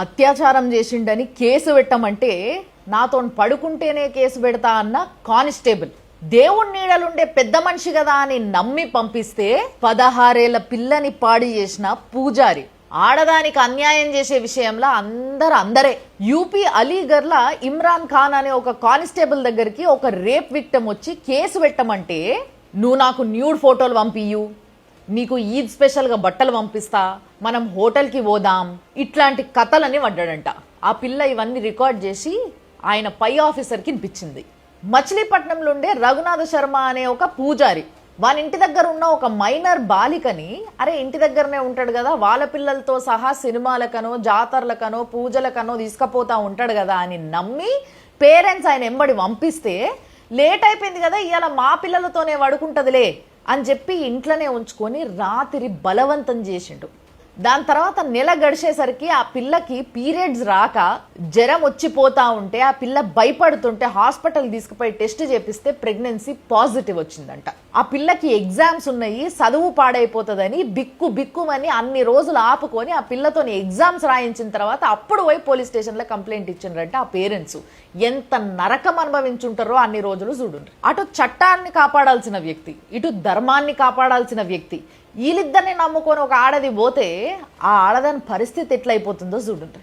అత్యాచారం చేసిండని కేసు పెట్టమంటే నాతో పడుకుంటేనే కేసు పెడతా అన్న కానిస్టేబుల్ దేవుడి నీడలుండే పెద్ద మనిషి కదా అని నమ్మి పంపిస్తే 16 ఏళ్ల పిల్లని పాడు చేసిన పూజారి ఆడదానికి అన్యాయం చేసే విషయంలో అందరే. యూపీ అలీగర్ల ఇమ్రాన్ ఖాన్ అనే ఒక కానిస్టేబుల్ దగ్గరికి ఒక రేప్ విక్టిమ్ వచ్చి కేసు పెట్టమంటే నువ్వు నాకు న్యూడ్ ఫోటోలు పంపియు, నీకు ఈద్ స్పెషల్గా బట్టలు పంపిస్తా, మనం హోటల్కి పోదాం, ఇట్లాంటి కథలని పడ్డాడంట. ఆ పిల్ల ఇవన్నీ రికార్డ్ చేసి ఆయన పై ఆఫీసర్కి వినిపించింది. మచిలీపట్నంలో ఉండే రఘునాథ శర్మ అనే ఒక పూజారి వాళ్ళ ఇంటి దగ్గర ఉన్న ఒక మైనర్ బాలికని, అరే ఇంటి దగ్గరనే ఉంటాడు కదా, వాళ్ళ పిల్లలతో సహా సినిమాలకనో జాతరలకనో పూజలకనో తీసుకుపోతా ఉంటాడు కదా అని నమ్మి పేరెంట్స్ ఆయన ఎంబడి పంపిస్తే లేట్ అయిపోయింది కదా, ఇవాళ మా పిల్లలతోనే పడుకుంటదిలే అని చెప్పి ఇంట్లోనే ఉంచుకొని రాత్రి బలవంతం చేసిండు. దాని తర్వాత నెల గడిచేసరికి ఆ పిల్లకి పీరియడ్స్ రాక జ్వరం వచ్చిపోతా ఉంటే ఆ పిల్ల భయపడుతుంటే హాస్పిటల్ తీసుకుపోయి టెస్ట్ చేపిస్తే ప్రెగ్నెన్సీ పాజిటివ్ వచ్చిందంట. ఆ పిల్లకి ఎగ్జామ్స్ ఉన్నాయి, చదువు పాడైపోతుందని బిక్కుమని అన్ని రోజులు ఆపుకొని ఆ పిల్లతోని ఎగ్జామ్స్ రాయించిన తర్వాత అప్పుడు పోయి పోలీస్ స్టేషన్లో కంప్లైంట్ ఇచ్చిండ్రంటే ఆ పేరెంట్స్ ఎంత నరకం అనుభవించుంటారో అన్ని రోజులు చూడండి. అటు చట్టాన్ని కాపాడాల్సిన వ్యక్తి, ఇటు ధర్మాన్ని కాపాడాల్సిన వ్యక్తి, వీళ్ళిద్దరిని నమ్ముకొని ఒక ఆడది పోతే ఆ ఆడదాని పరిస్థితి ఎట్లయిపోతుందో చూడండి.